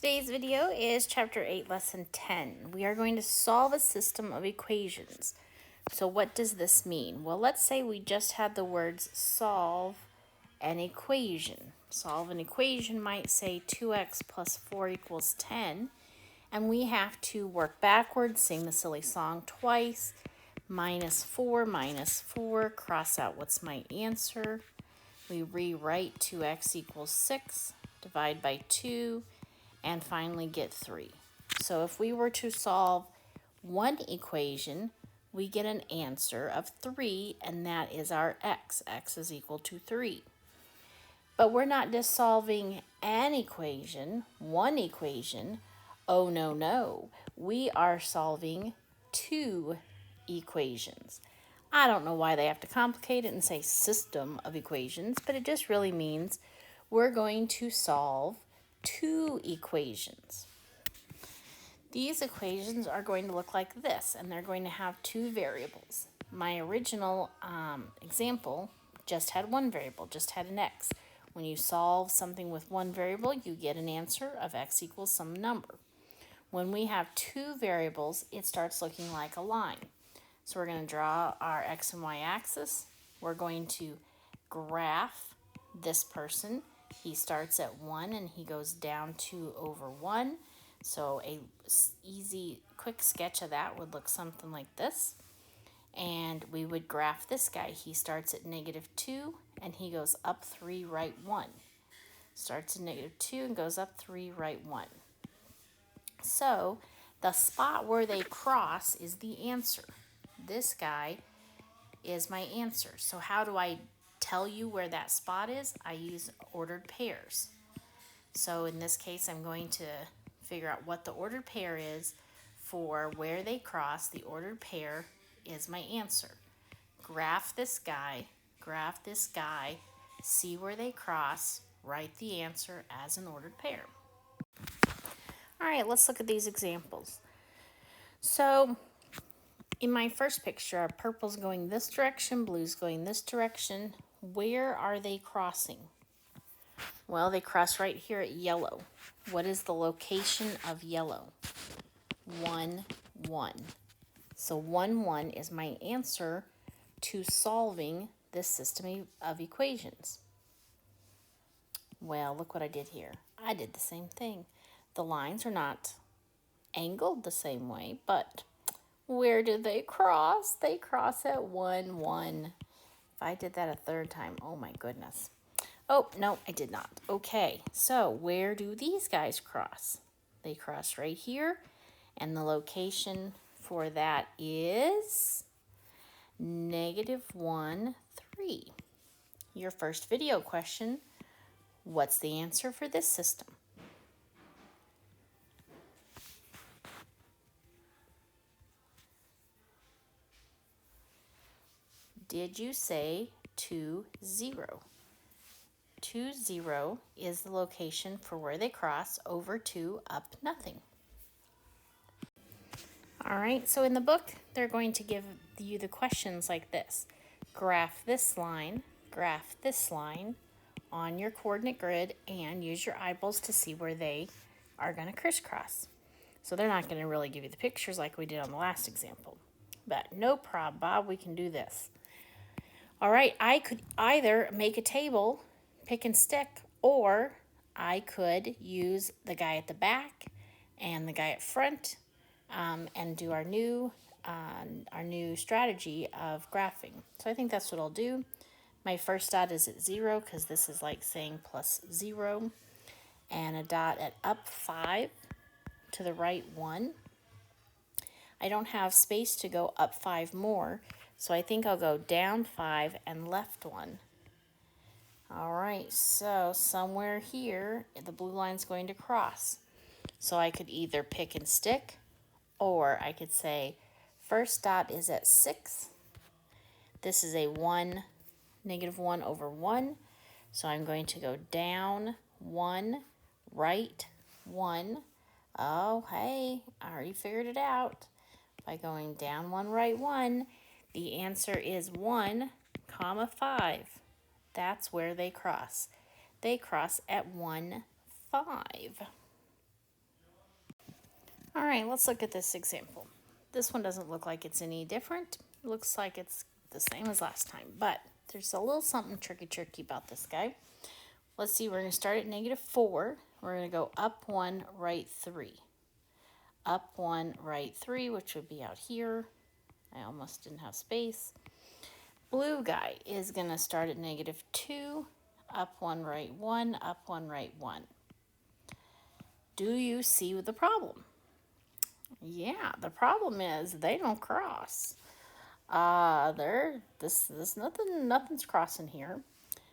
Today's video is Chapter 8, Lesson 10. We are going to solve a system of equations. So what does this mean? Well, let's say we just had the words solve an equation. Solve an equation might say 2x plus 4 equals 10. And we have to work backwards, sing the silly song twice. Minus 4, cross out what's my answer. We rewrite 2x equals 6, divide by 2, and finally get 3. So if we were to solve one equation, we get an answer of 3, and that is our x. X is equal to 3. But we're not just solving an equation, one equation. Oh, no. We are solving two equations. I don't know why they have to complicate it and say system of equations, but it just really means we're going to solve two equations. These equations are going to look like this, and they're going to have two variables. My original example just had one variable, just had an x. When you solve something with one variable, you get an answer of x equals some number. When we have two variables, it starts looking like a line. So we're going to draw our x and y axis. We're going to graph this person. He starts at 1 and he goes down 2 over 1. So a easy, quick sketch of that would look something like this. And we would graph this guy. He starts at -2 and he goes up 3, right 1. Starts at -2 and goes up 3, right 1. So the spot where they cross is the answer. This guy is my answer. So how do I tell you where that spot is? I use ordered pairs. So in this case, I'm going to figure out what the ordered pair is for where they cross. The ordered pair is my answer. Graph this guy, see where they cross, write the answer as an ordered pair. All right, let's look at these examples. So in my first picture, purple's going this direction, blue's going this direction. Where are they crossing? Well, they cross right here at yellow. What is the location of yellow? 1, 1. So 1, 1 is my answer to solving this system of equations. Well, look what I did here. I did the same thing. The lines are not angled the same way, but where do they cross? They cross at 1, 1. If I did that a third time, oh my goodness. Oh, no, I did not. Okay, so where do these guys cross? They cross right here, and the location for that is -1, 3. Your first video question, what's the answer for this system? Did you say 2, 0? 2, 0 is the location for where they cross, over 2, up, nothing. All right, so in the book, they're going to give you the questions like this. Graph this line on your coordinate grid, and use your eyeballs to see where they are going to crisscross. So they're not going to really give you the pictures like we did on the last example. But no problem, Bob, we can do this. All right, I could either make a table, pick and stick, or I could use the guy at the back and the guy at front and do our new strategy of graphing. So I think that's what I'll do. My first dot is at 0 because this is like saying plus 0, and a dot at up 5, to the right 1. I don't have space to go up 5 more, so I think I'll go down 5 and left 1. All right, so somewhere here, the blue line's going to cross. So I could either pick and stick, or I could say first dot is at 6. This is a 1, -1 over 1. So I'm going to go down 1, right 1. Oh, hey, I already figured it out. By going down 1, right 1, the answer is 1, 5. That's where they cross. They cross at 1, 5. All right, let's look at this example. This one doesn't look like it's any different. It looks like it's the same as last time, but there's a little something tricky about this guy. Let's see, we're going to start at -4. We're going to go up 1, right 3. Up 1, right 3, which would be out here. I almost didn't have space. Blue guy is going to start at -2, up 1, right 1, up 1, right 1. Do you see the problem? Yeah, the problem is they don't cross. Nothing's crossing here.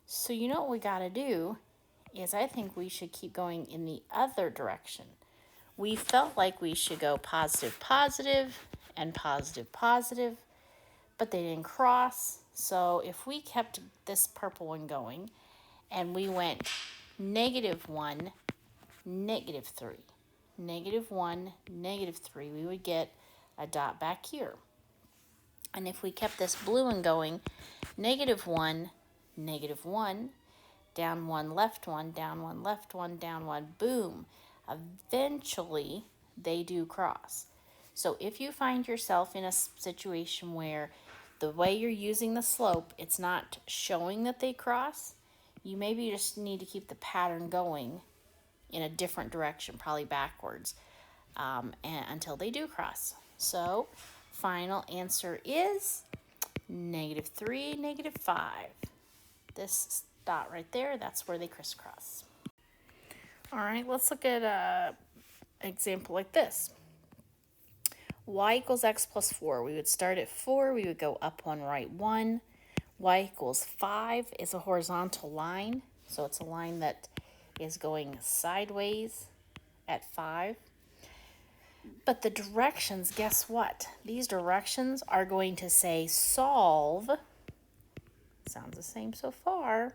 So you know what we got to do is I think we should keep going in the other direction. We felt like we should go positive, positive, and positive, positive, but they didn't cross. So if we kept this purple one going and we went -1, -3, -1, -3, we would get a dot back here. And if we kept this blue one going, -1, -1, down 1, left 1, down 1, left 1, down 1, boom. Eventually, they do cross. So if you find yourself in a situation where the way you're using the slope, it's not showing that they cross, you maybe just need to keep the pattern going in a different direction, probably backwards, and until they do cross. So final answer is -3, -5. This dot right there, that's where they crisscross. All right, let's look at an example like this. Y equals x plus 4. We would start at 4. We would go up 1, right 1. Y equals 5 is a horizontal line. So it's a line that is going sideways at 5. But the directions, guess what? These directions are going to say solve, sounds the same so far,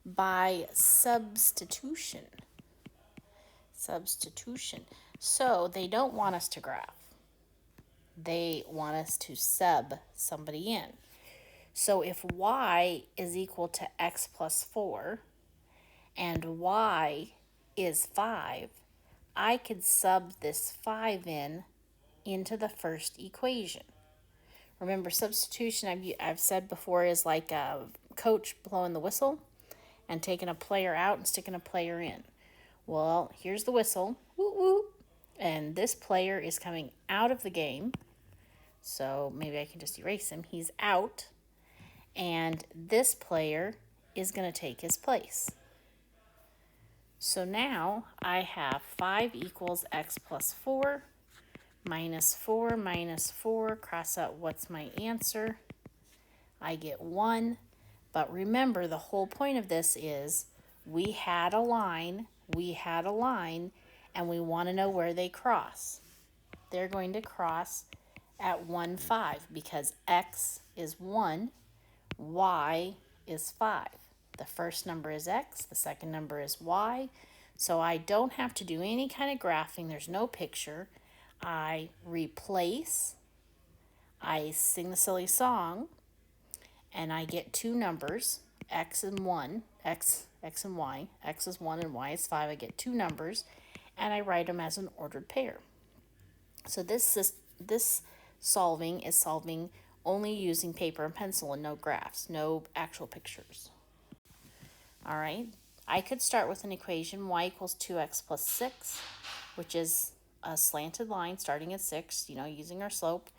by substitution. Substitution. So they don't want us to graph. They want us to sub somebody in. So if y is equal to x plus 4 and y is 5, I could sub this 5 into the first equation. Remember, substitution, I've said before, is like a coach blowing the whistle and taking a player out and sticking a player in. Well, here's the whistle, woo woo, and this player is coming out of the game. So maybe I can just erase him. He's out, and this player is going to take his place. So now I have 5 equals x plus 4, -4, -4, cross out what's my answer. I get 1, but remember the whole point of this is we had a line, and we want to know where they cross. They're going to cross at 1, 5 because x is 1, y is 5. The first number is x, the second number is y, so I don't have to do any kind of graphing. There's no picture. I replace, I sing the silly song, and I get two numbers, x and 1, x and y. X is 1 and y is 5. I get two numbers, and I write them as an ordered pair. So this solving is solving only using paper and pencil and no graphs, no actual pictures. All right, I could start with an equation, y equals 2x plus 6, which is a slanted line starting at 6, using our slope.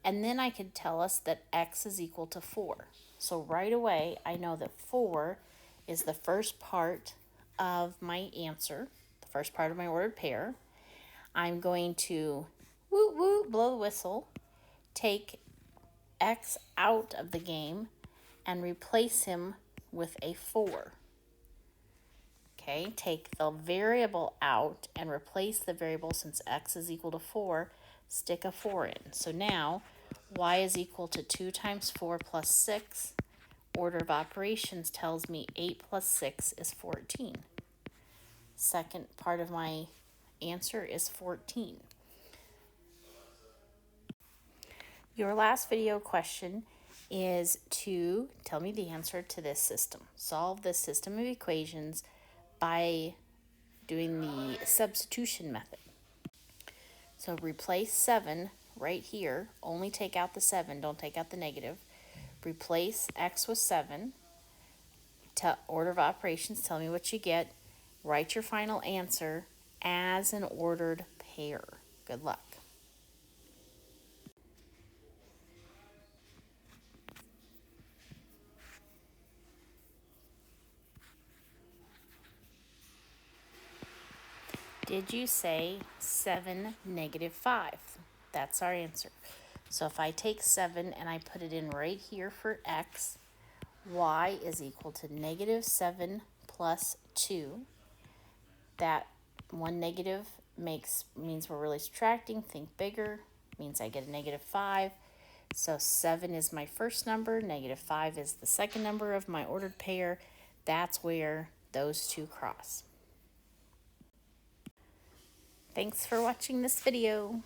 And then I could tell us that x is equal to 4. So right away, I know that 4 is the first part of my answer, the first part of my ordered pair. I'm going to woot woot, blow the whistle, take x out of the game, and replace him with a 4. Okay, take the variable out and replace the variable, since x is equal to 4, stick a 4 in. So now y is equal to 2 times 4 plus 6. Order of operations tells me 8 plus 6 is 14. Second part of my answer is 14. Your last video question is to tell me the answer to this system. Solve this system of equations by doing the substitution method. So replace 7 right here. Only take out the 7. Don't take out the negative. Replace x with 7. Order of operations, tell me what you get. Write your final answer as an ordered pair. Good luck. Did you say 7, -5? That's our answer. So if I take 7 and I put it in right here for x, y is equal to -7 plus 2. That one negative means we're really subtracting. Think bigger. Means I get a -5. So 7 is my first number. -5 is the second number of my ordered pair. That's where those two cross. Thanks for watching this video.